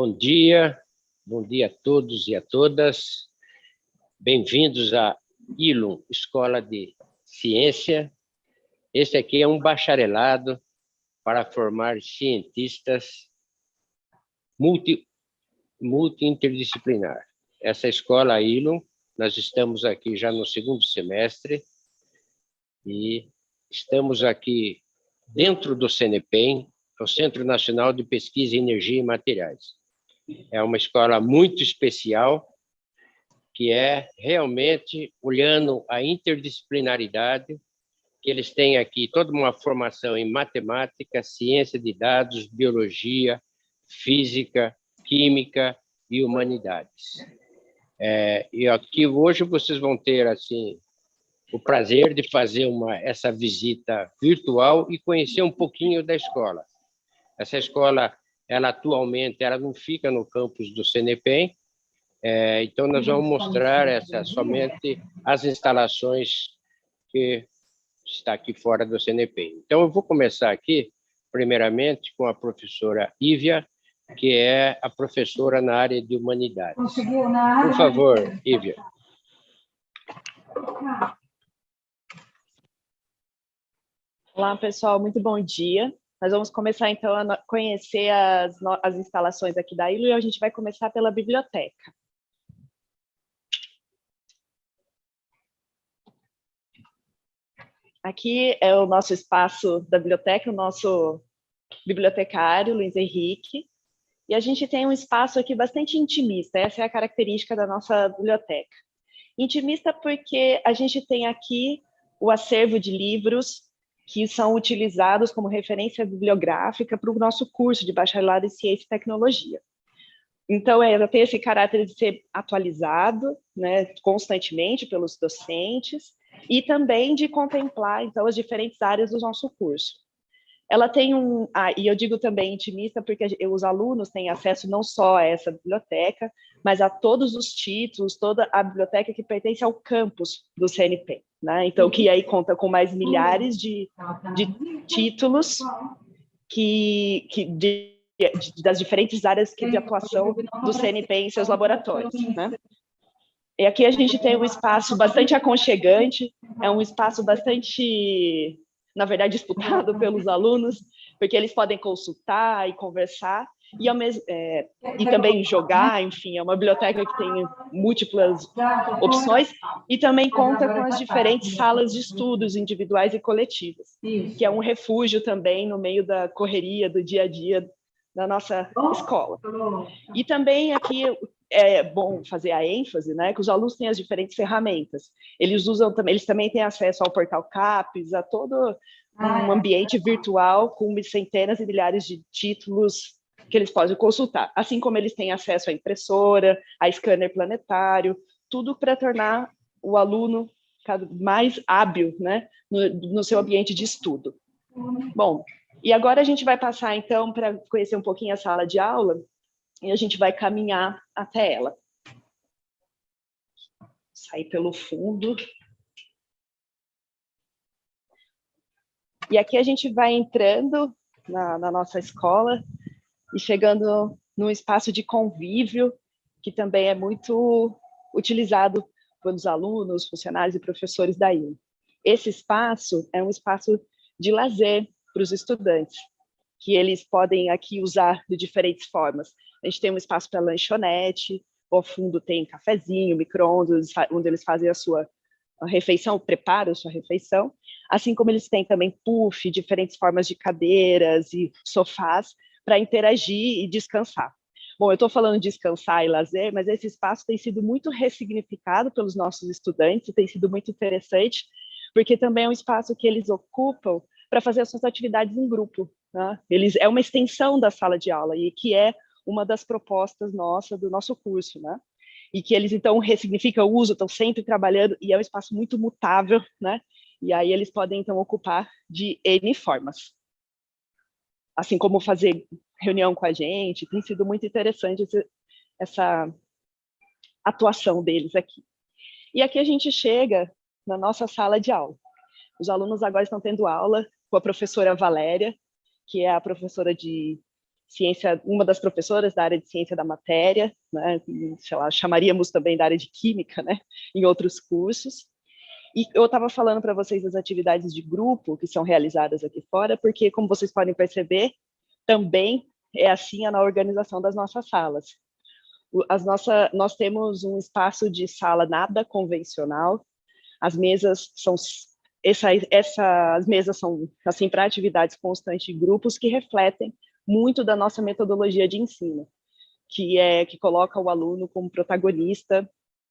Bom dia a todos e a todas. Bem-vindos à ILUM, Escola de Ciência. Este aqui é um bacharelado para formar cientistas multi-interdisciplinar. Essa escola, a ILUM, nós estamos aqui já no segundo semestre e estamos aqui dentro do CNPEM, o Centro Nacional de Pesquisa em Energia e Materiais. É uma escola muito especial, que é realmente olhando a interdisciplinaridade, que eles têm aqui toda uma formação em matemática, ciência de dados, biologia, física, química e humanidades. E aqui hoje vocês vão ter assim o prazer de fazer essa visita virtual e conhecer um pouquinho da escola. Essa escola, ela atualmente não fica no campus do CNPEM, então nós vamos mostrar somente as instalações que está aqui fora do CNPEM. Então eu vou começar aqui, primeiramente, com a professora Ívia, que é a professora na área de humanidades. Por favor, Ívia. Olá, pessoal, muito bom dia. Nós vamos começar, então, a conhecer as instalações aqui da ILUM e a gente vai começar pela biblioteca. Aqui é o nosso espaço da biblioteca, o nosso bibliotecário, Luiz Henrique, e a gente tem um espaço aqui bastante intimista, essa é a característica da nossa biblioteca. Intimista porque a gente tem aqui o acervo de livros que são utilizados como referência bibliográfica para o nosso curso de bacharelado em Ciência e Tecnologia. Então, ela tem esse caráter de ser atualizado, né, constantemente pelos docentes, e também de contemplar, então, as diferentes áreas do nosso curso. Ela tem e eu digo também intimista porque os alunos têm acesso não só a essa biblioteca, mas a todos os títulos, toda a biblioteca que pertence ao campus do CNPEM, né? Então, que aí conta com mais milhares de títulos das diferentes áreas de atuação do CNPEM em seus laboratórios, né? E aqui a gente tem um espaço bastante aconchegante, é um espaço bastante, na verdade, disputado pelos alunos, porque eles podem consultar e conversar, e também jogar, enfim, é uma biblioteca que tem múltiplas opções, e também conta com as diferentes salas de estudos individuais e coletivas, que é um refúgio também no meio da correria do dia a dia da nossa escola. E também aqui é bom fazer a ênfase, né, que os alunos têm as diferentes ferramentas. Eles também têm acesso ao portal CAPES, a todo um ambiente virtual com centenas e milhares de títulos que eles podem consultar, assim como eles têm acesso à impressora, a scanner planetário, tudo para tornar o aluno mais hábil, né, no seu ambiente de estudo. Bom, e agora a gente vai passar, então, para conhecer um pouquinho a sala de aula, e a gente vai caminhar até ela. Sair pelo fundo. E aqui a gente vai entrando na nossa escola e chegando num espaço de convívio, que também é muito utilizado pelos alunos, funcionários e professores da ILUM. Esse espaço é um espaço de lazer para os estudantes, que eles podem aqui usar de diferentes formas. A gente tem um espaço para lanchonete, ao fundo tem cafezinho, micro-ondas, onde eles fazem a refeição, preparam a sua refeição, assim como eles têm também puff, diferentes formas de cadeiras e sofás para interagir e descansar. Bom, eu estou falando de descansar e lazer, mas esse espaço tem sido muito ressignificado pelos nossos estudantes, tem sido muito interessante, porque também é um espaço que eles ocupam para fazer as suas atividades em grupo, né? É uma extensão da sala de aula, e que é uma das propostas do nosso curso, né? E que eles, então, ressignificam o uso, estão sempre trabalhando, e é um espaço muito mutável, né? E aí eles podem, então, ocupar de N formas. Assim como fazer reunião com a gente, tem sido muito interessante essa atuação deles aqui. E aqui a gente chega na nossa sala de aula. Os alunos agora estão tendo aula com a professora Valéria, que é a professora de ciência, uma das professoras da área de ciência da matéria, né, sei lá, chamaríamos também da área de química, né, em outros cursos. E eu estava falando para vocês das atividades de grupo que são realizadas aqui fora, porque, como vocês podem perceber, também é assim na organização das nossas salas. Nós temos um espaço de sala nada convencional. As mesas são essas mesas são assim para atividades constantes de grupos que refletem muito da nossa metodologia de ensino, que coloca o aluno como protagonista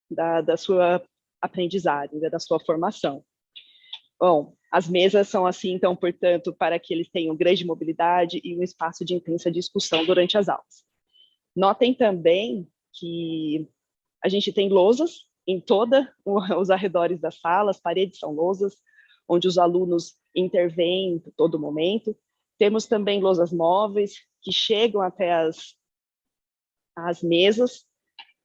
da sua aprendizagem, da sua formação. Bom, as mesas são assim, então, portanto, para que eles tenham grande mobilidade e um espaço de intensa discussão durante as aulas. Notem também que a gente tem lousas em todos os arredores das salas, paredes são lousas, onde os alunos intervêm a todo momento. Temos também lousas móveis, que chegam até as mesas,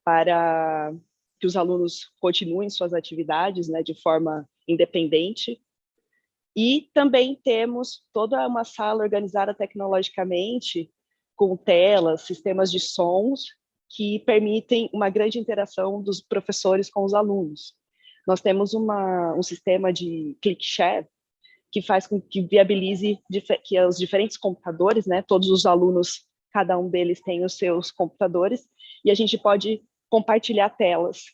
para que os alunos continuem suas atividades, né, de forma independente. E também temos toda uma sala organizada tecnologicamente, com telas, sistemas de sons, que permitem uma grande interação dos professores com os alunos. Nós temos um sistema de ClickShare, que faz com que viabilize que os diferentes computadores, né, todos os alunos, cada um deles tem os seus computadores, e a gente pode compartilhar telas,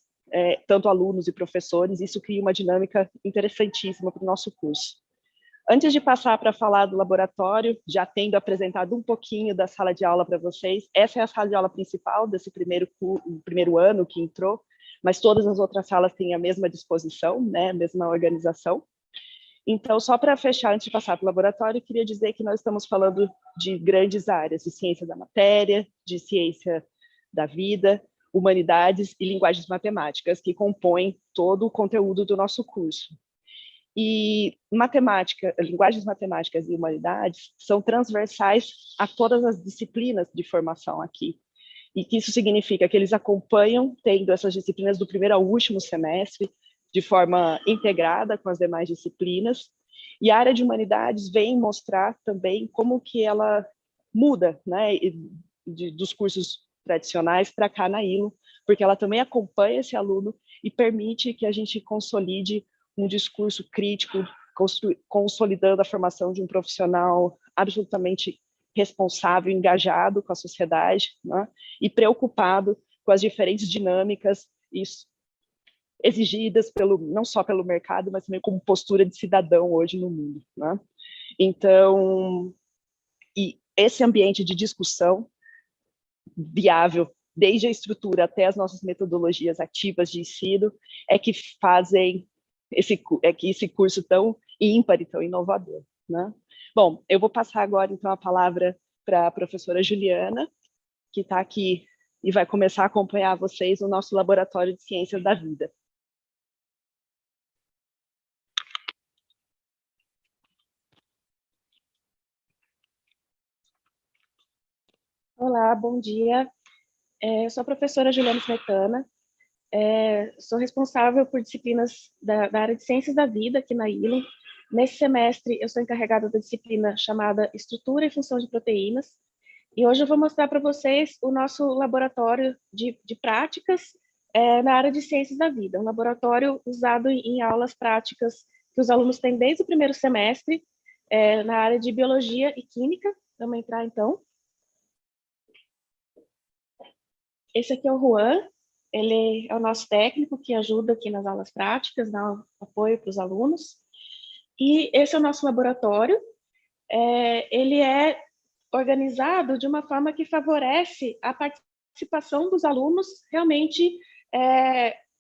tanto alunos e professores. Isso cria uma dinâmica interessantíssima para o nosso curso. Antes de passar para falar do laboratório, já tendo apresentado um pouquinho da sala de aula para vocês, essa é a sala de aula principal desse primeiro ano que entrou, mas todas as outras salas têm a mesma disposição, né, a mesma organização. Então, só para fechar, antes de passar para o laboratório, eu queria dizer que nós estamos falando de grandes áreas, de ciência da matéria, de ciência da vida, humanidades e linguagens matemáticas, que compõem todo o conteúdo do nosso curso. E linguagens matemáticas e humanidades são transversais a todas as disciplinas de formação aqui. E que isso significa que eles acompanham, tendo essas disciplinas do primeiro ao último semestre, de forma integrada com as demais disciplinas. E a área de humanidades vem mostrar também como que ela muda, né, dos cursos tradicionais para cá na ILO, porque ela também acompanha esse aluno e permite que a gente consolide um discurso crítico, consolidando a formação de um profissional absolutamente responsável, engajado com a sociedade, né, e preocupado com as diferentes dinâmicas exigidas não só pelo mercado, mas também como postura de cidadão hoje no mundo, né? Então, e esse ambiente de discussão viável, desde a estrutura até as nossas metodologias ativas de ensino, é que fazem esse curso tão ímpar e tão inovador, né? Bom, eu vou passar agora, então, a palavra para a professora Juliana, que está aqui e vai começar a acompanhar vocês no nosso Laboratório de Ciências da Vida. Olá, bom dia. Eu sou a professora Juliana Smetana, sou responsável por disciplinas da área de Ciências da Vida aqui na ILO. Nesse semestre, eu sou encarregada da disciplina chamada Estrutura e Função de Proteínas, e hoje eu vou mostrar para vocês o nosso laboratório de práticas na área de Ciências da Vida, um laboratório usado em aulas práticas que os alunos têm desde o primeiro semestre, na área de Biologia e Química. Vamos entrar, então. Esse aqui é o Juan, ele é o nosso técnico que ajuda aqui nas aulas práticas, dá apoio para os alunos. E esse é o nosso laboratório. Ele é organizado de uma forma que favorece a participação dos alunos realmente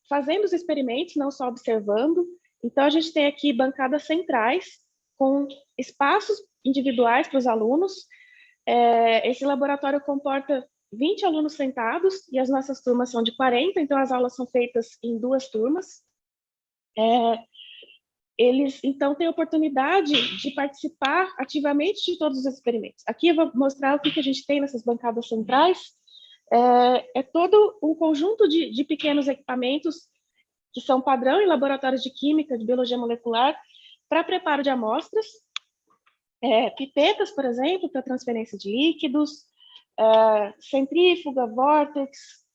fazendo os experimentos, não só observando. Então, a gente tem aqui bancadas centrais com espaços individuais para os alunos. Esse laboratório comporta 20 alunos sentados e as nossas turmas são de 40, então as aulas são feitas em 2 turmas. Eles, então, têm a oportunidade de participar ativamente de todos os experimentos. Aqui eu vou mostrar o que a gente tem nessas bancadas centrais. É todo um conjunto de pequenos equipamentos que são padrão em laboratórios de química, de biologia molecular, para preparo de amostras. Pipetas, por exemplo, para transferência de líquidos, centrífuga, vórtex,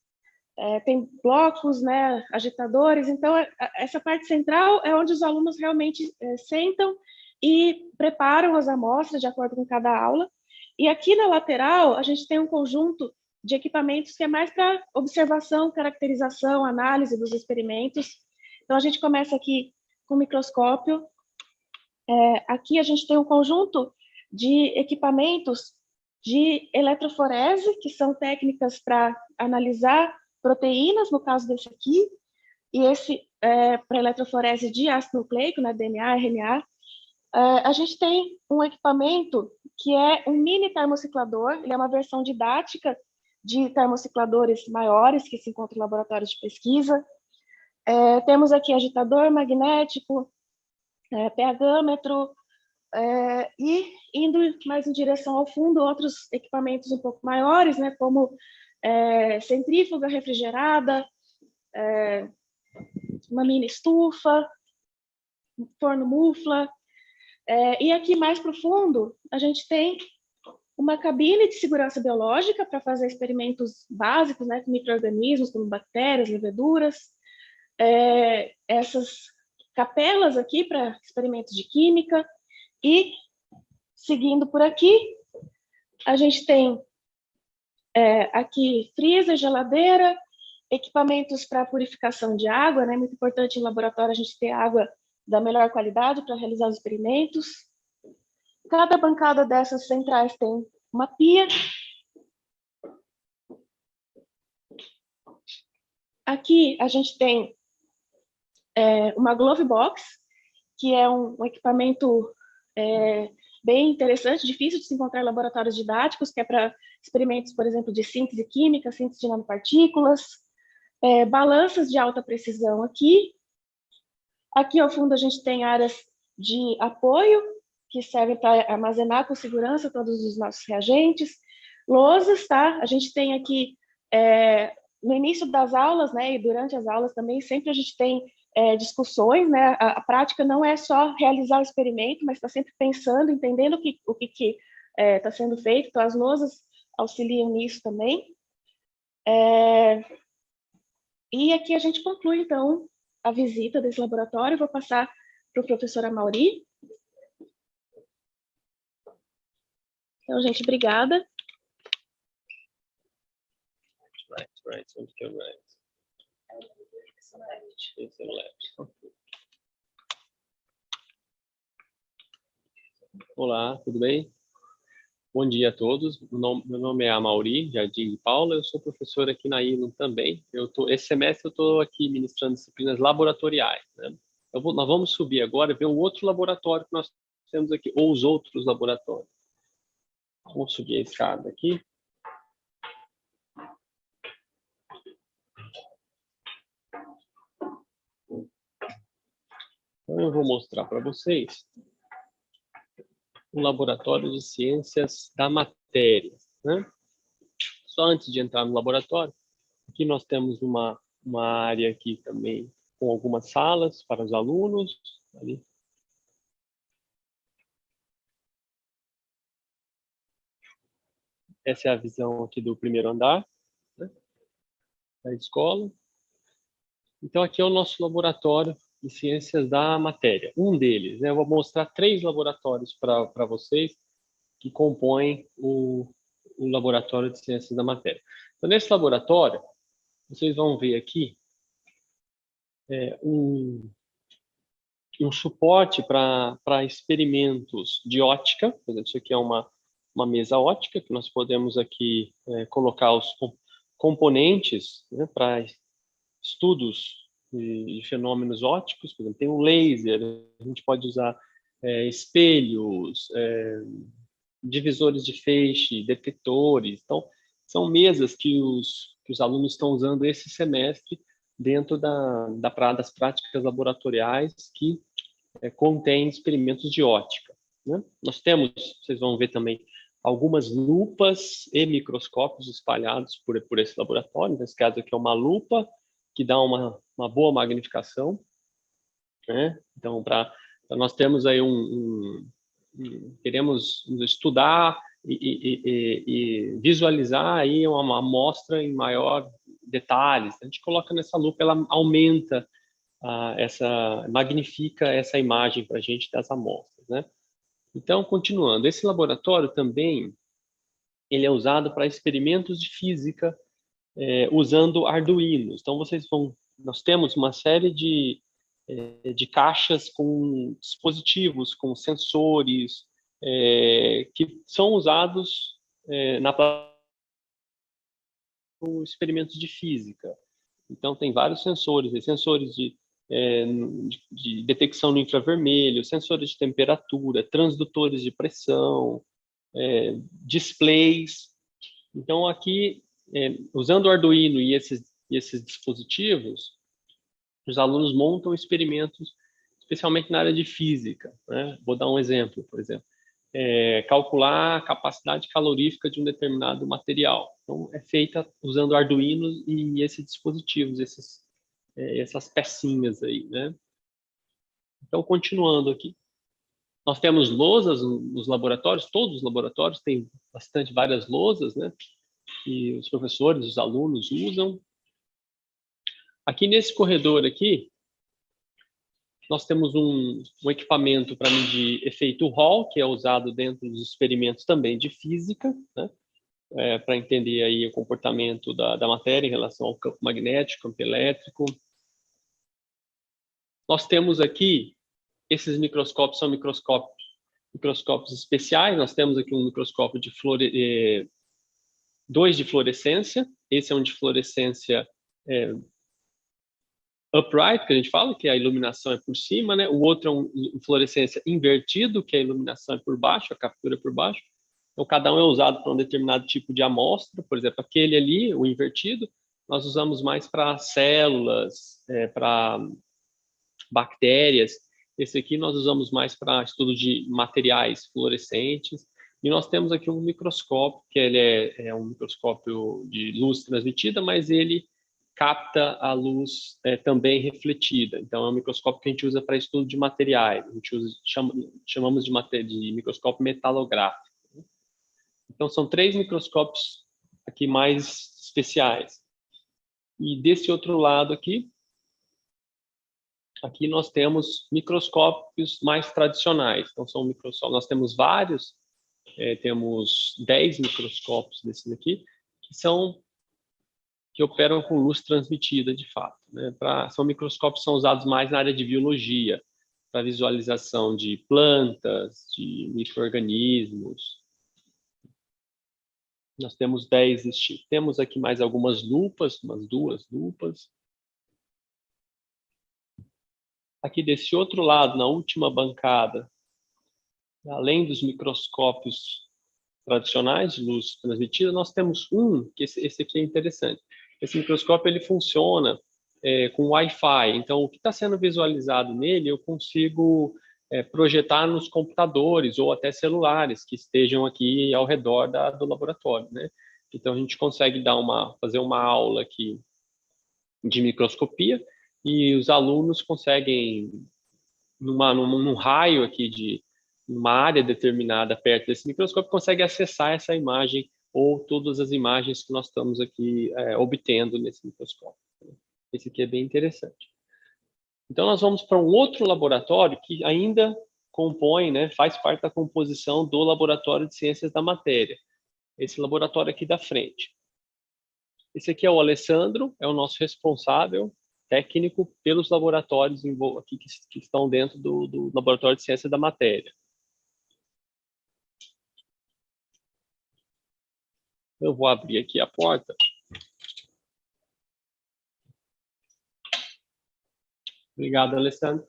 tem blocos, né, agitadores. Então, essa parte central é onde os alunos realmente sentam e preparam as amostras de acordo com cada aula. E aqui na lateral, a gente tem um conjunto de equipamentos que é mais para observação, caracterização, análise dos experimentos. Então, a gente começa aqui com o microscópio. Aqui a gente tem um conjunto de equipamentos de eletroforese, que são técnicas para analisar proteínas, no caso desse aqui, e esse para eletroforese de ácido nucleico, né, DNA, RNA. A gente tem um equipamento que é um mini termociclador, ele é uma versão didática de termocicladores maiores que se encontram em laboratórios de pesquisa. Temos aqui agitador magnético, pH-metro, e indo mais em direção ao fundo, outros equipamentos um pouco maiores, né, como centrífuga refrigerada, uma mini estufa, forno mufla. E aqui mais profundo, a gente tem uma cabine de segurança biológica para fazer experimentos básicos, né, com micro-organismos, como bactérias, leveduras. Essas capelas aqui para experimentos de química. E, seguindo por aqui, a gente tem aqui freezer, geladeira, equipamentos para purificação de água, né? Muito importante em laboratório a gente ter água da melhor qualidade para realizar os experimentos. Cada bancada dessas centrais tem uma pia. Aqui a gente tem uma glove box, que é um equipamento bem interessante, difícil de se encontrar em laboratórios didáticos, que é para experimentos, por exemplo, de síntese química, síntese de nanopartículas, balanças de alta precisão aqui. Aqui ao fundo a gente tem áreas de apoio, que servem para armazenar com segurança todos os nossos reagentes. Lousas, tá? A gente tem aqui, no início das aulas, né, e durante as aulas também, sempre a gente tem discussões, né? A prática não é só realizar o experimento, mas está sempre pensando, entendendo o que está sendo feito. Então, as lousas auxiliam nisso também. E aqui a gente conclui, então, a visita desse laboratório. Eu vou passar para o professor Amaury. Então, gente, obrigada. Right. Olá, tudo bem? Bom dia a todos. Meu nome é Amaury Jardim de Paula. Eu sou professor aqui na ILUM também. Esse semestre eu estou aqui ministrando disciplinas laboratoriais, né? Nós vamos subir agora e ver o outro laboratório que nós temos aqui, ou os outros laboratórios. Vamos subir a escada aqui. Então, eu vou mostrar para vocês o Laboratório de Ciências da Matéria, né? Só antes de entrar no laboratório, aqui nós temos uma área aqui também com algumas salas para os alunos. Ali. Essa é a visão aqui do primeiro andar, né, da escola. Então, aqui é o nosso laboratório de ciências da matéria. Um deles, né, eu vou mostrar 3 laboratórios para vocês que compõem o laboratório de ciências da matéria. Então, nesse laboratório, vocês vão ver aqui um suporte para experimentos de ótica. Por exemplo, isso aqui é uma mesa ótica, que nós podemos aqui colocar os componentes, né, para estudos de fenômenos ópticos. Por exemplo, tem um laser, a gente pode usar espelhos, divisores de feixe, detectores. Então, são mesas que os alunos estão usando esse semestre dentro das práticas laboratoriais que contém experimentos de ótica, né? Nós temos, vocês vão ver também, algumas lupas e microscópios espalhados por esse laboratório. Nesse caso aqui é uma lupa que dá uma boa magnificação, né? Então, nós temos aí queremos estudar e visualizar aí uma amostra em maior detalhes. A gente coloca nessa lupa, ela aumenta, magnifica essa imagem para a gente das amostras, né? Então, continuando, esse laboratório também ele é usado para experimentos de física usando arduinos. Então, nós temos uma série de caixas com dispositivos, com sensores, que são usados com experimentos de física. Então, tem vários sensores de detecção no infravermelho, sensores de temperatura, transdutores de pressão, displays. Então, aqui, usando o Arduino e esses dispositivos, os alunos montam experimentos, especialmente na área de física, né? Vou dar um exemplo, por exemplo. Calcular a capacidade calorífica de um determinado material. Então, é feita usando Arduinos e esses dispositivos, essas pecinhas aí, né? Então, continuando aqui. Nós temos lousas nos laboratórios, todos os laboratórios têm várias lousas, né? Que os professores, os alunos usam. Aqui nesse corredor aqui, nós temos um equipamento para medir efeito Hall, que é usado dentro dos experimentos também de física, né? Para entender aí o comportamento da matéria em relação ao campo magnético, campo elétrico. Nós temos aqui, esses microscópios são microscópios especiais. Nós temos aqui um microscópio dois de fluorescência. Esse é um de fluorescência upright, que a gente fala, que a iluminação é por cima, né? O outro é um fluorescência invertido, que a iluminação é por baixo, a captura é por baixo. Então, cada um é usado para um determinado tipo de amostra. Por exemplo, aquele ali, o invertido, nós usamos mais para células, para bactérias. Esse aqui nós usamos mais para estudo de materiais fluorescentes. E nós temos aqui um microscópio, que ele é um microscópio de luz transmitida, mas ele capta a luz também refletida. Então, é um microscópio que a gente usa para estudo de materiais. A gente chamamos de microscópio metalográfico. Então, são 3 microscópios aqui mais especiais. E desse outro lado aqui nós temos microscópios mais tradicionais. Então, são microscópios. Nós temos vários, temos 10 microscópios desses aqui, que operam com luz transmitida, de fato, né? São microscópios que são usados mais na área de biologia, para visualização de plantas, de micro-organismos. Nós temos 10 desse tipo. Temos aqui mais algumas lupas, umas 2 lupas. Aqui desse outro lado, na última bancada, além dos microscópios tradicionais de luz transmitida, nós temos que esse aqui é interessante. Esse microscópio ele funciona com Wi-Fi. Então, o que está sendo visualizado nele, eu consigo projetar nos computadores ou até celulares que estejam aqui ao redor do laboratório, né? Então, a gente consegue fazer uma aula aqui de microscopia e os alunos conseguem, num raio aqui de uma área determinada perto desse microscópio, consegue acessar essa imagem ou todas as imagens que nós estamos aqui obtendo nesse microscópio. Esse aqui é bem interessante. Então, nós vamos para um outro laboratório que ainda compõe, né, faz parte da composição do Laboratório de Ciências da Matéria. Esse laboratório aqui da frente. Esse aqui é o Alessandro, é o nosso responsável técnico pelos laboratórios aqui que estão dentro do Laboratório de Ciências da Matéria. Eu vou abrir aqui a porta. Obrigado, Alessandro.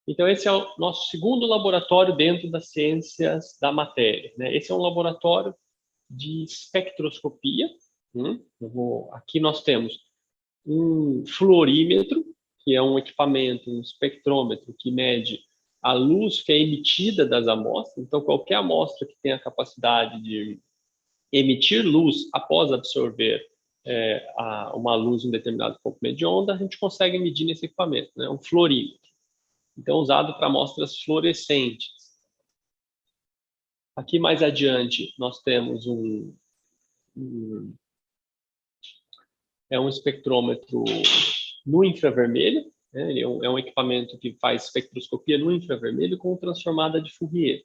Então, esse é o nosso segundo laboratório dentro das ciências da matéria, né? Esse é um laboratório de espectroscopia. Aqui nós temos um fluorímetro, que é um equipamento, um espectrômetro que mede a luz que é emitida das amostras. Então, qualquer amostra que tenha a capacidade de emitir luz após absorver uma luz em um determinado comprimento de onda, a gente consegue medir nesse equipamento, né? Um fluorímetro. Então, usado para amostras fluorescentes. Aqui mais adiante, nós temos um espectrômetro no infravermelho, né? Ele é um equipamento que faz espectroscopia no infravermelho com transformada de Fourier.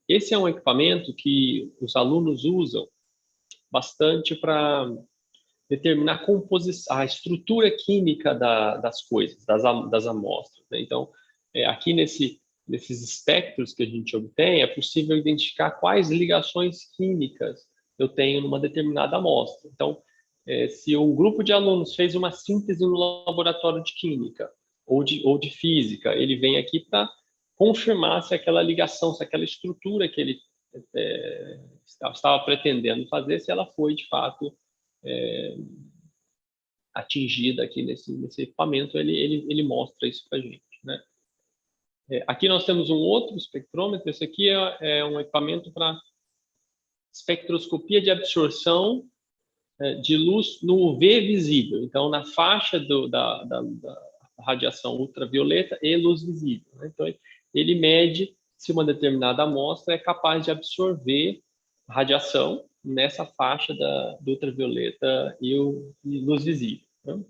Esse é um equipamento que os alunos usam bastante para determinar a estrutura química das coisas, das amostras, né? Então, aqui nesses espectros que a gente obtém, é possível identificar quais ligações químicas eu tenho numa determinada amostra. Então, se um grupo de alunos fez uma síntese no laboratório de química ou de física, ele vem aqui para confirmar se aquela ligação, se aquela estrutura que ele estava pretendendo fazer, se ela foi, de fato, atingida aqui nesse equipamento, ele mostra isso para a gente, né? Aqui nós temos um outro espectrômetro. Esse aqui é um equipamento para espectroscopia de absorção de luz no UV visível. Então, na faixa da radiação ultravioleta e luz visível, né? Então, ele mede se uma determinada amostra é capaz de absorver radiação nessa faixa do ultravioleta e luz visível, né?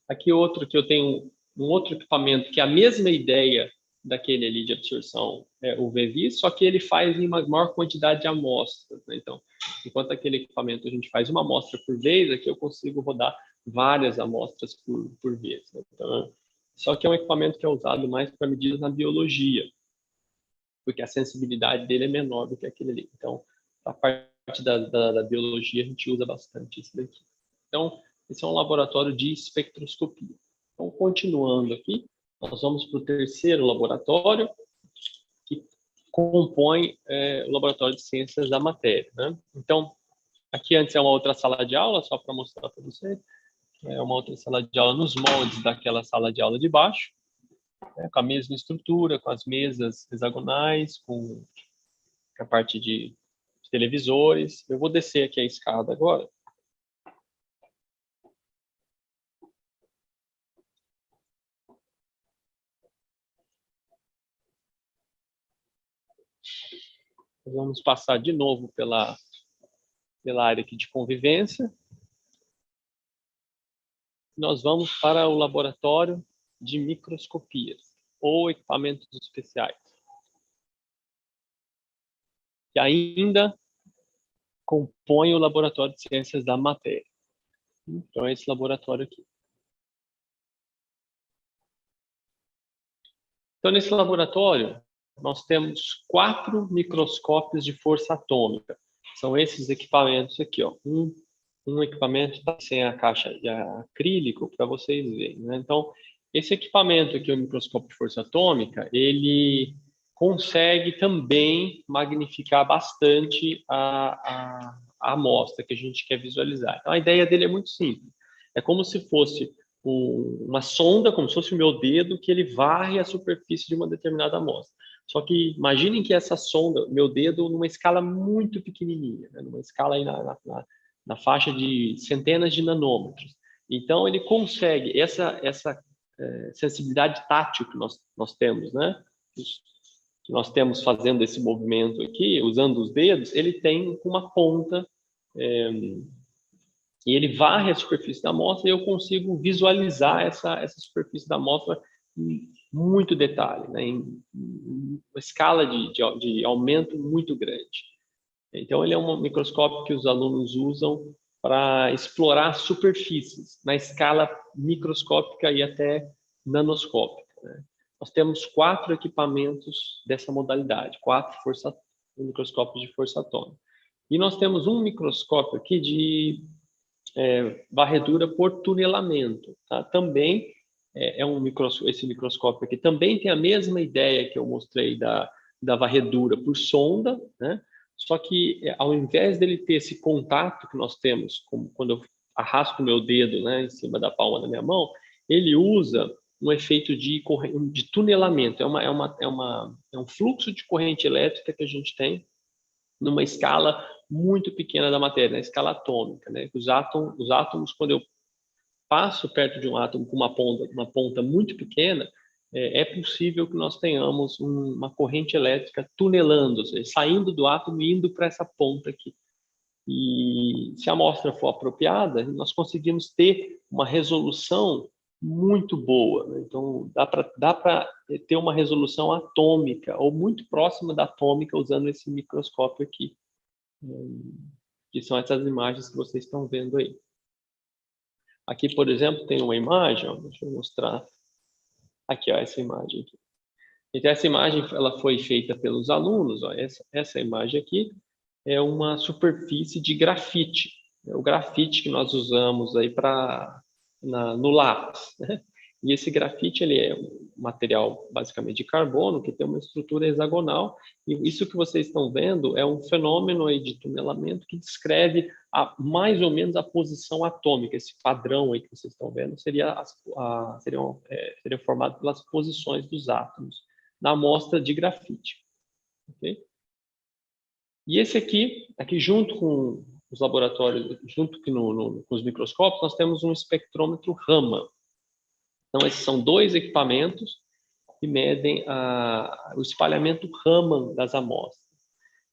Aqui outro que eu tenho um outro equipamento que é a mesma ideia daquele ali de absorção UV-Vis, só que ele faz em uma maior quantidade de amostras, né? Então, enquanto aquele equipamento a gente faz uma amostra por vez, aqui eu consigo rodar várias amostras por vez, né? Então, só que é um equipamento que é usado mais para medidas na biologia, porque a sensibilidade dele é menor do que aquele ali. Então, a parte da biologia a gente usa bastante esse daqui. Então, esse é um laboratório de espectroscopia. Então, continuando aqui, nós vamos para o terceiro laboratório, que compõe o laboratório de ciências da matéria, né? Então, aqui antes é uma outra sala de aula, só para mostrar para vocês. É uma outra sala de aula nos moldes daquela sala de aula de baixo, né, com a mesma estrutura, com as mesas hexagonais, com a parte de televisores. Eu vou descer aqui a escada agora. Vamos passar de novo pela área aqui de convivência. Nós vamos para o laboratório de microscopias ou equipamentos especiais, que ainda compõe o laboratório de ciências da matéria. Então, é esse laboratório aqui. Então, nesse laboratório, nós temos 4 microscópios de força atômica. São esses equipamentos aqui, ó. Um equipamento está sem a caixa de acrílico, para vocês verem, né? Então, esse equipamento aqui, o microscópio de força atômica, ele consegue também magnificar bastante a amostra que a gente quer visualizar. Então, a ideia dele é muito simples. É como se fosse uma sonda, como se fosse o meu dedo, que ele varre a superfície de uma determinada amostra. Só que imaginem que essa sonda, meu dedo, numa escala muito pequenininha, né? Numa escala aí na faixa de centenas de nanômetros. Então, ele consegue essa sensibilidade tátil que nós temos, né? Que nós temos fazendo esse movimento aqui, usando os dedos, ele tem uma ponta e ele varre a superfície da amostra e eu consigo visualizar essa superfície da amostra em muito detalhe, né? Em uma escala de aumento muito grande. Então, ele é um microscópio que os alunos usam para explorar superfícies na escala microscópica e até nanoscópica, né? Nós temos 4 equipamentos dessa modalidade, 4 microscópios de força atômica. E nós temos um microscópio aqui de varredura por tunelamento, tá? Também esse microscópio aqui também tem a mesma ideia que eu mostrei da varredura por sonda, né? Só que ao invés dele ter esse contato que nós temos, como quando eu arrasto o meu dedo, né, em cima da palma da minha mão, ele usa um efeito de tunelamento. É um fluxo de corrente elétrica que a gente tem numa escala muito pequena da matéria, na escala atômica, né? Os átomos, quando eu passo perto de um átomo com uma ponta muito pequena, é possível que nós tenhamos uma corrente elétrica tunelando, ou seja, saindo do átomo e indo para essa ponta aqui. E se a amostra for apropriada, nós conseguimos ter uma resolução muito boa, né? Então, dá para ter uma resolução atômica, ou muito próxima da atômica, usando esse microscópio aqui, que são essas imagens que vocês estão vendo aí. Aqui, por exemplo, tem uma imagem, ó, deixa eu mostrar. Aqui, ó, essa imagem aqui. Então, essa imagem ela foi feita pelos alunos. Ó, essa imagem aqui é uma superfície de grafite. É o grafite que nós usamos aí no lápis, né? E esse grafite ele é um material basicamente de carbono que tem uma estrutura hexagonal, e isso que vocês estão vendo é um fenômeno aí de tunelamento que descreve mais ou menos a posição atômica. Esse padrão aí que vocês estão vendo seria formado pelas posições dos átomos na amostra de grafite. Okay? E esse aqui junto com os laboratórios, junto com os microscópios, nós temos um espectrômetro Raman. Então, esses são 2 equipamentos que medem o espalhamento Raman das amostras.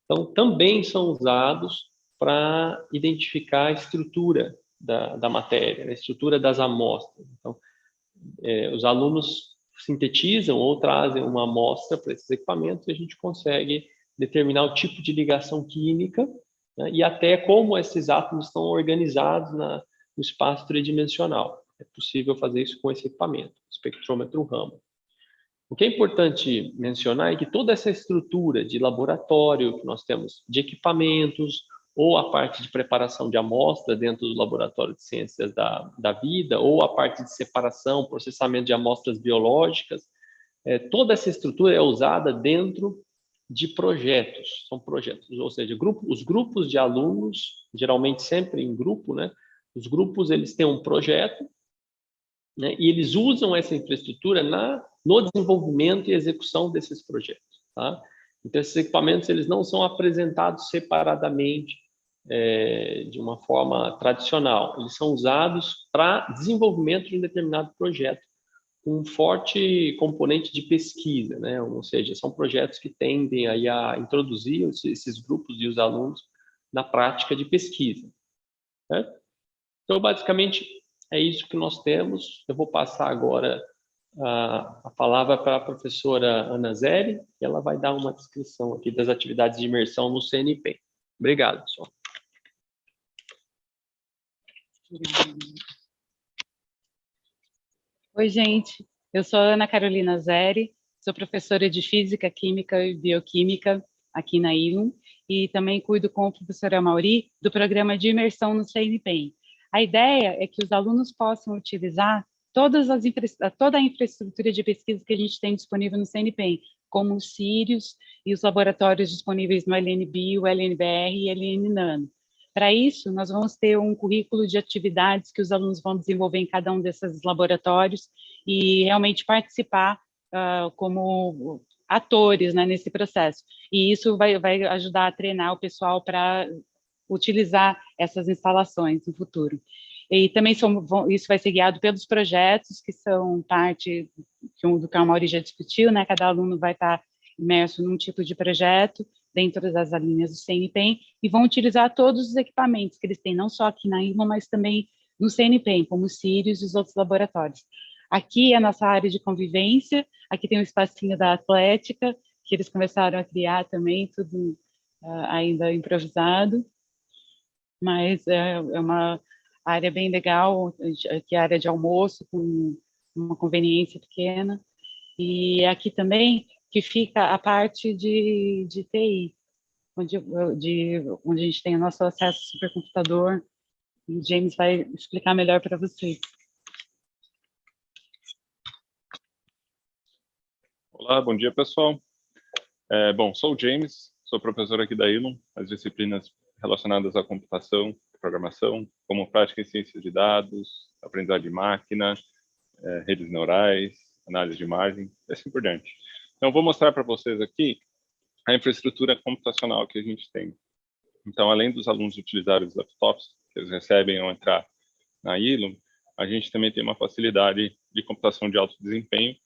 Então, também são usados para identificar a estrutura da matéria, a estrutura das amostras. Então, os alunos sintetizam ou trazem uma amostra para esses equipamentos e a gente consegue determinar o tipo de ligação química, né, e até como esses átomos estão organizados no espaço tridimensional. É possível fazer isso com esse equipamento, espectrômetro Raman. O que é importante mencionar é que toda essa estrutura de laboratório que nós temos, de equipamentos, ou a parte de preparação de amostra dentro do laboratório de ciências da vida, ou a parte de separação, processamento de amostras biológicas, toda essa estrutura é usada dentro de projetos. São projetos, ou seja, os grupos de alunos, geralmente sempre em grupo, né? Os grupos eles têm um projeto, né, e eles usam essa infraestrutura no desenvolvimento e execução desses projetos. Tá? Então, esses equipamentos eles não são apresentados separadamente de uma forma tradicional. Eles são usados para desenvolvimento de um determinado projeto, com um forte componente de pesquisa, né? Ou seja, são projetos que tendem aí a introduzir esses grupos e os alunos na prática de pesquisa. Certo? Então, basicamente, é isso que nós temos. Eu vou passar agora a palavra para a professora Ana Zeri, que ela vai dar uma descrição aqui das atividades de imersão no CNPEM. Obrigado, pessoal. Oi, gente. Eu sou a Ana Carolina Zeri, sou professora de Física, Química e Bioquímica aqui na ILUM e também cuido com a professora Mauri do programa de imersão no CNPEM. A ideia é que os alunos possam utilizar toda a infraestrutura de pesquisa que a gente tem disponível no CNPEM, como os Sirius e os laboratórios disponíveis no LNB, o LNBR e LN Nano. Para isso, nós vamos ter um currículo de atividades que os alunos vão desenvolver em cada um desses laboratórios e realmente participar como atores, né, nesse processo. E isso vai ajudar a treinar o pessoal para utilizar essas instalações no futuro. E também isso vai ser guiado pelos projetos, que são parte do que a Mauri já discutiu, né? Cada aluno vai estar imerso num tipo de projeto, dentro das linhas do CNPEM, e vão utilizar todos os equipamentos que eles têm, não só aqui na ILMA, mas também no CNPEM, como o Sirius e os outros laboratórios. Aqui é a nossa área de convivência, aqui tem um espacinho da Atlética, que eles começaram a criar também, tudo ainda improvisado, mas é uma área bem legal, que é a área de almoço, com uma conveniência pequena, e aqui também que fica a parte de TI, onde a gente tem o nosso acesso ao supercomputador, e o James vai explicar melhor para vocês. Olá, bom dia, pessoal. Bom, sou o James, sou professor aqui da ILUM, as disciplinas relacionadas à computação, programação, como prática em ciências de dados, aprendizagem de máquina, redes neurais, análise de imagem, e assim por diante. Então, eu vou mostrar para vocês aqui a infraestrutura computacional que a gente tem. Então, além dos alunos utilizarem os laptops que eles recebem ao entrar na ILUM, a gente também tem uma facilidade de computação de alto desempenho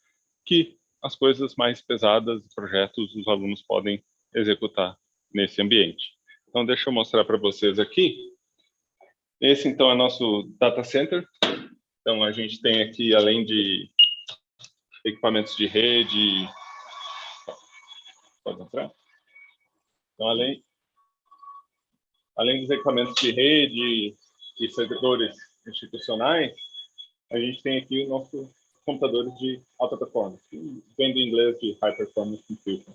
que as coisas mais pesadas, projetos, os alunos podem executar nesse ambiente. Então, deixa eu mostrar para vocês aqui. Esse, então, é nosso data center. Então, a gente tem aqui, além de equipamentos de rede... Pode entrar? Então, além dos equipamentos de rede e servidores institucionais, a gente tem aqui os nossos computadores de alta performance, que vem do inglês de High Performance Computing.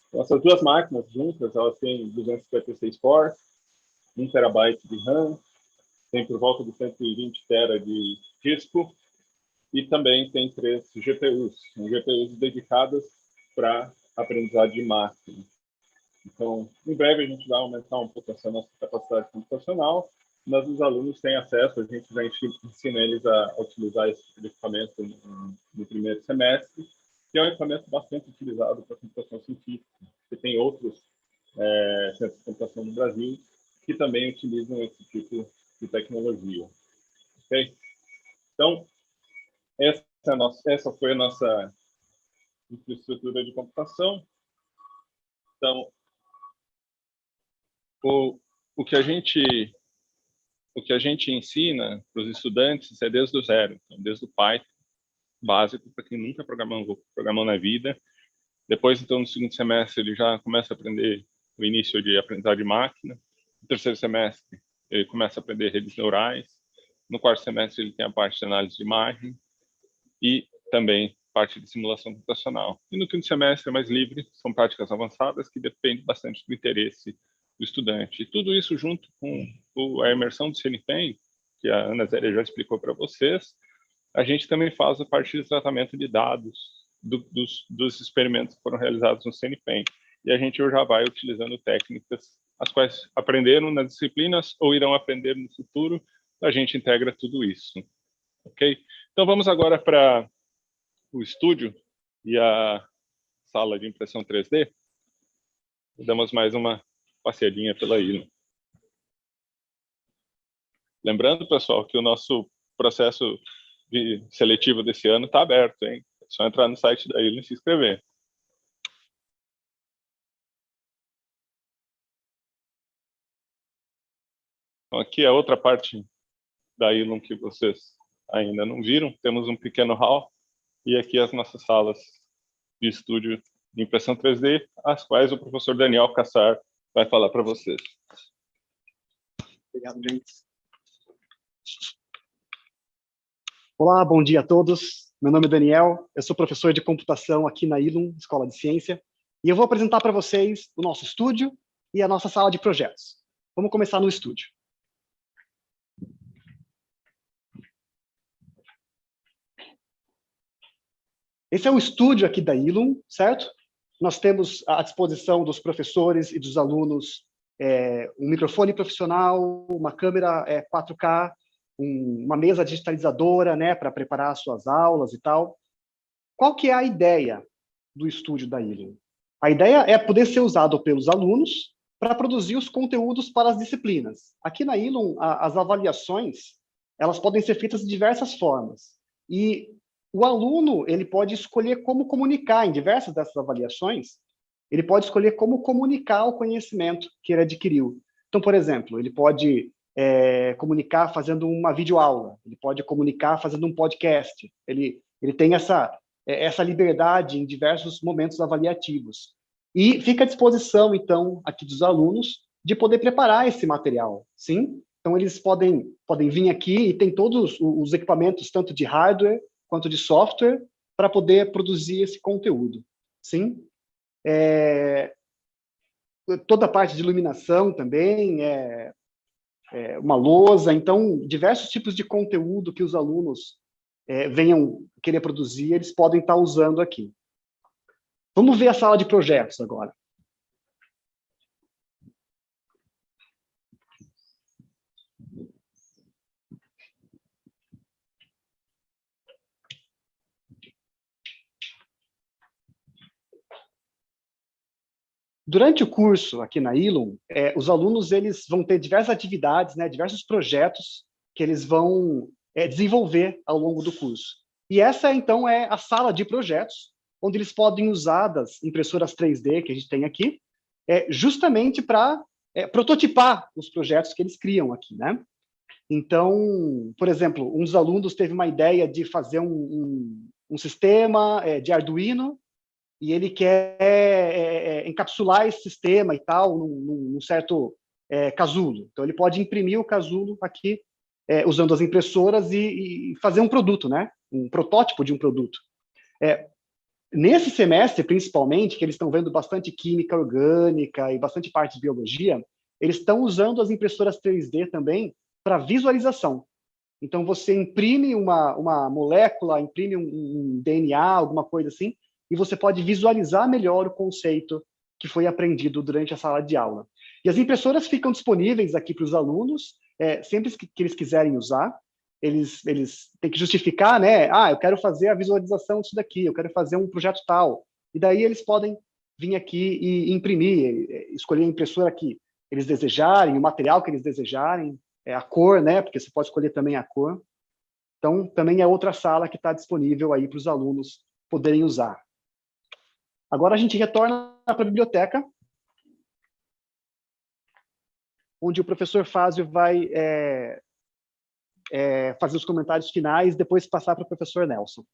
Então, essas duas máquinas juntas, elas têm 256 cores, 1 terabyte de RAM, tem por volta de 120 tera de disco, e também tem 3 GPUs, GPUs dedicadas para aprendizagem de máquina. Então, em breve a gente vai aumentar um pouco essa nossa capacidade computacional, mas os alunos têm acesso, a gente já ensina eles a utilizar esse tipo de equipamento no primeiro semestre, que é um equipamento bastante utilizado para computação científica. Você tem outros centros de computação no Brasil que também utilizam esse tipo de tecnologia. Ok? Então, essa foi a nossa infraestrutura de computação. Então, o que a gente ensina para os estudantes é desde o zero, então, desde o Python básico, para quem nunca programou na vida. Depois, então, no segundo semestre, ele já começa a aprender o início de aprendizagem de máquina. No terceiro semestre, ele começa a aprender redes neurais. No quarto semestre, ele tem a parte de análise de imagem e também parte de simulação computacional. E no quinto semestre é mais livre, são práticas avançadas que dependem bastante do interesse do estudante. E tudo isso junto com a imersão do CNPEM, que a Ana Zélia já explicou para vocês, a gente também faz a parte de tratamento de dados dos experimentos que foram realizados no CNPEM. E a gente já vai utilizando técnicas as quais aprenderam nas disciplinas ou irão aprender no futuro. A gente integra tudo isso. Ok? Então vamos agora para o estúdio e a sala de impressão 3D. Damos mais uma passeadinha pela ilha. Lembrando, pessoal, que o nosso processo seletivo desse ano está aberto, hein? É só entrar no site da ilha e se inscrever. Então, aqui é outra parte da Ilum que vocês ainda não viram. Temos um pequeno hall e aqui as nossas salas de estúdio de impressão 3D, as quais o professor Daniel Cassar vai falar para vocês. Obrigado, gente. Olá, bom dia a todos. Meu nome é Daniel, eu sou professor de computação aqui na Ilum, Escola de Ciência, e eu vou apresentar para vocês o nosso estúdio e a nossa sala de projetos. Vamos começar no estúdio. Esse é o estúdio aqui da Ilum, certo? Nós temos à disposição dos professores e dos alunos um microfone profissional, uma câmera 4K, uma mesa digitalizadora, né, para preparar suas aulas e tal. Qual que é a ideia do estúdio da Ilum? A ideia é poder ser usado pelos alunos para produzir os conteúdos para as disciplinas. Aqui na Ilum, as avaliações, elas podem ser feitas de diversas formas. E o aluno, ele pode escolher como comunicar em diversas dessas avaliações, ele pode escolher como comunicar o conhecimento que ele adquiriu. Então, por exemplo, ele pode comunicar fazendo uma videoaula, ele pode comunicar fazendo um podcast, ele tem essa liberdade em diversos momentos avaliativos. E fica à disposição, então, aqui dos alunos, de poder preparar esse material, sim? Então, eles podem vir aqui e tem todos os equipamentos, tanto de hardware quanto de software, para poder produzir esse conteúdo, sim? Toda a parte de iluminação também, uma lousa, então, diversos tipos de conteúdo que os alunos venham querer produzir, eles podem estar usando aqui. Vamos ver a sala de projetos agora. Durante o curso aqui na Ilum, os alunos eles vão ter diversas atividades, né, diversos projetos que eles vão desenvolver ao longo do curso. E essa, então, é a sala de projetos, onde eles podem usar das impressoras 3D que a gente tem aqui, justamente para prototipar os projetos que eles criam aqui, né? Então, por exemplo, um dos alunos teve uma ideia de fazer um sistema de Arduino, e ele quer encapsular esse sistema e tal num certo casulo. Então, ele pode imprimir o casulo aqui, usando as impressoras e fazer um produto, né? Um protótipo de um produto. Nesse semestre, principalmente, que eles estão vendo bastante química orgânica e bastante parte de biologia, eles estão usando as impressoras 3D também para visualização. Então, você imprime uma molécula, imprime um DNA, alguma coisa assim, e você pode visualizar melhor o conceito que foi aprendido durante a sala de aula. E as impressoras ficam disponíveis aqui para os alunos, sempre que eles quiserem usar. Eles têm que justificar, né? Eu quero fazer a visualização disso daqui, eu quero fazer um projeto tal. E daí eles podem vir aqui e imprimir, escolher a impressora que eles desejarem, o material que eles desejarem, a cor, né? Porque você pode escolher também a cor. Então, também é outra sala que está disponível aí para os alunos poderem usar. Agora a gente retorna para a biblioteca, onde o professor Fázio vai fazer os comentários finais, depois passar para o professor Nelson.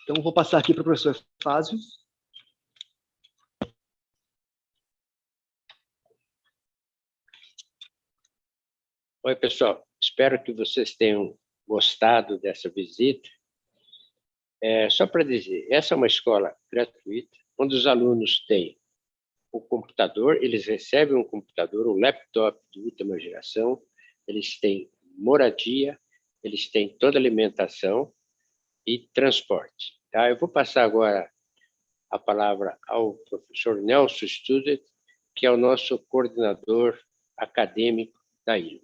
Então, vou passar aqui para o professor Fázio. Oi, pessoal. Espero que vocês tenham gostado dessa visita. Só para dizer, essa é uma escola gratuita, onde os alunos têm o computador, eles recebem um computador, um laptop de última geração, eles têm moradia, eles têm toda a alimentação e transporte. Tá? Eu vou passar agora a palavra ao professor Nelson Student, que é o nosso coordenador acadêmico da ILO.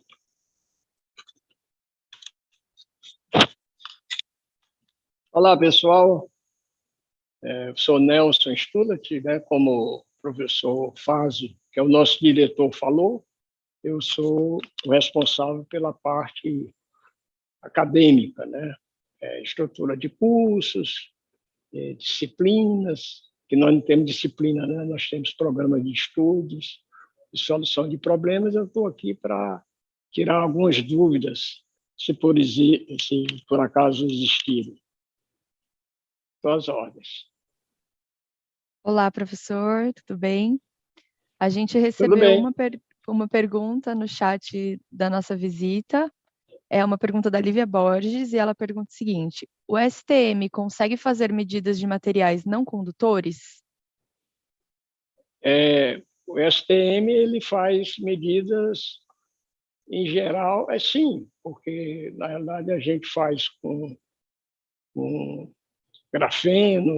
Olá, pessoal. Sou Nelson Student, né? Como o professor Fázio, que é o nosso diretor, falou, eu sou o responsável pela parte acadêmica, né? Estrutura de cursos, disciplinas, que nós não temos disciplina, né? Nós temos programa de estudos, de solução de problemas. Eu estou aqui para tirar algumas dúvidas, se por acaso existirem. Às ordens. Olá, professor, tudo bem? A gente recebeu uma pergunta no chat da nossa visita. É uma pergunta da Lívia Borges e ela pergunta o seguinte: o STM consegue fazer medidas de materiais não condutores? O STM ele faz medidas, em geral, sim, porque, na realidade, a gente faz com grafeno,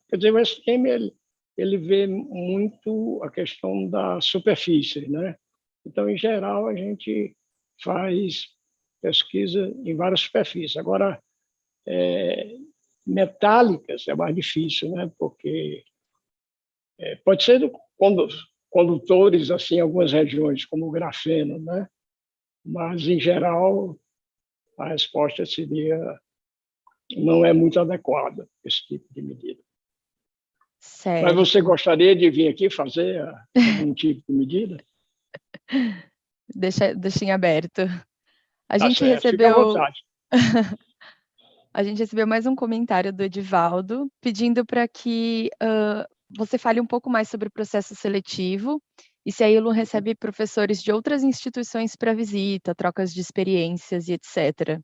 quer dizer, o STM ele vê muito a questão da superfície, né? Então, em geral, a gente faz pesquisa em várias superfícies. Agora, metálicas é mais difícil, né? Porque pode ser condutores assim, em algumas regiões, como o grafeno, né? Mas, em geral, a resposta seria não é muito adequada, esse tipo de medida. Certo. Mas você gostaria de vir aqui fazer algum tipo de medida? Deixa em aberto. A gente certo. Fica à vontade. A gente recebeu mais um comentário do Edivaldo, pedindo para que você fale um pouco mais sobre o processo seletivo e se a ILO recebe professores de outras instituições para visita, trocas de experiências e etc.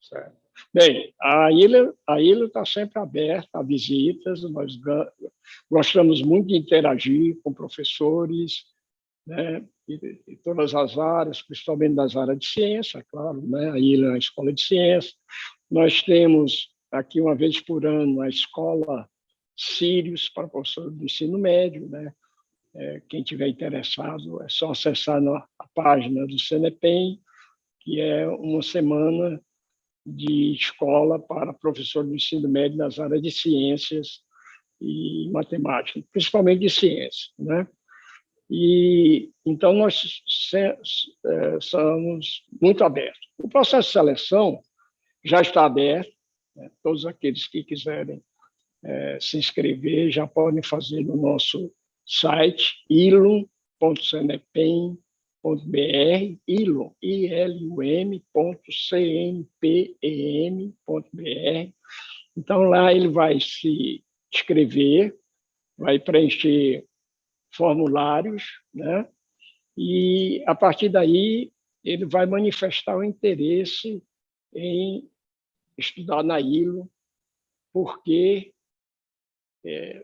Certo. Bem, a ilha está sempre aberta a visitas, nós gostamos muito de interagir com professores, né, de todas as áreas, principalmente das áreas de ciência, claro, né, a ilha é uma escola de ciência. Nós temos aqui, uma vez por ano, a escola Sirius para professores do ensino médio, né? Quem tiver interessado é só acessar a página do CNEPEM, que é uma semana de escola para professor do ensino médio nas áreas de ciências e matemática, principalmente de ciência, né? E então nós somos muito abertos. O processo de seleção já está aberto, né? Todos aqueles que quiserem se inscrever já podem fazer no nosso site ilum.cnepem.br, ilum.cnpem.br. Então, lá ele vai se inscrever, vai preencher formulários, né? E, a partir daí, ele vai manifestar o interesse em estudar na ILO, porque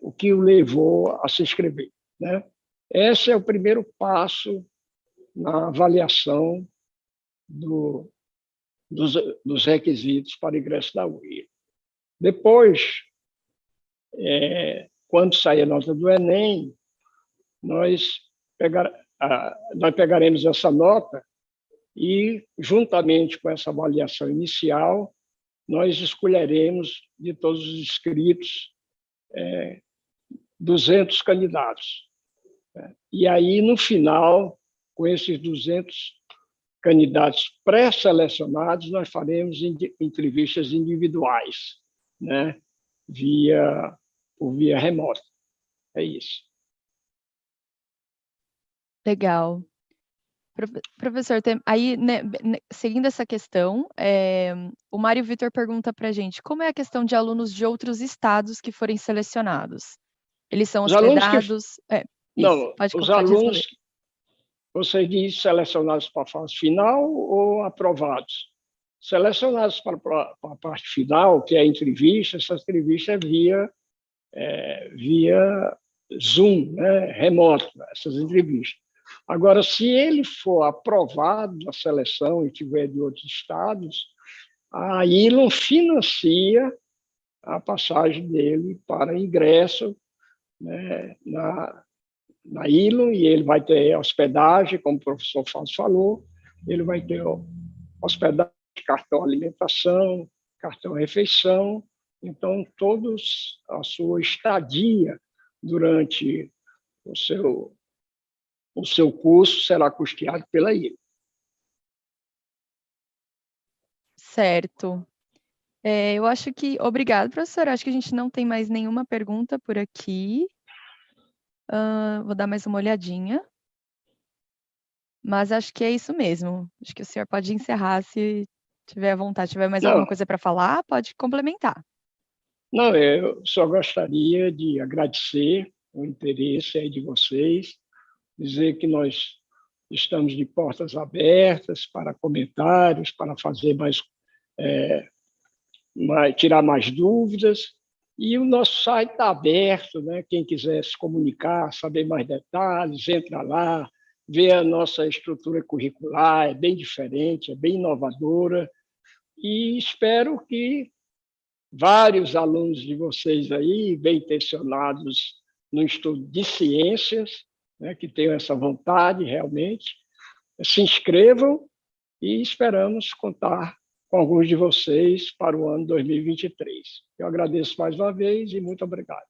o que o levou a se inscrever, né? Esse é o primeiro passo na avaliação dos requisitos para o ingresso da UIL. Depois, quando sair a nota do Enem, nós pegaremos essa nota e, juntamente com essa avaliação inicial, nós escolheremos de todos os inscritos 200 candidatos. E aí, no final, com esses 200 candidatos pré-selecionados, nós faremos entrevistas individuais, né? Por via remota. É isso. Legal. Professor, aí, né, seguindo essa questão, o Mário Vitor pergunta para a gente, como é a questão de alunos de outros estados que forem selecionados? Eles são hospedados? Não, pode alunos, responder. você diz selecionados para a fase final ou aprovados? Selecionados para a parte final, que é a entrevista, essa entrevista é via Zoom, né, remoto, essas entrevistas. Agora, se ele for aprovado na seleção e tiver de outros estados, a ILUM financia a passagem dele para ingresso, né, na ILUM, e ele vai ter hospedagem, como o professor Fábio falou, ele vai ter hospedagem, cartão alimentação, cartão refeição, então todos a sua estadia durante o seu curso será custeado pela ILUM. Certo. Eu acho que... Obrigada, professora. Acho que a gente não tem mais nenhuma pergunta por aqui. Vou dar mais uma olhadinha. Mas acho que é isso mesmo. Acho que o senhor pode encerrar se tiver vontade. Se tiver mais alguma coisa para falar, pode complementar. Não, eu só gostaria de agradecer o interesse aí de vocês, dizer que nós estamos de portas abertas para comentários, para fazer tirar mais dúvidas. E o nosso site está aberto, né? Quem quiser se comunicar, saber mais detalhes, entra lá, vê a nossa estrutura curricular, é bem diferente, é bem inovadora. E espero que vários alunos de vocês aí, bem intencionados no estudo de ciências, né, que tenham essa vontade realmente, se inscrevam e esperamos contar com alguns de vocês para o ano 2023. Eu agradeço mais uma vez e muito obrigado.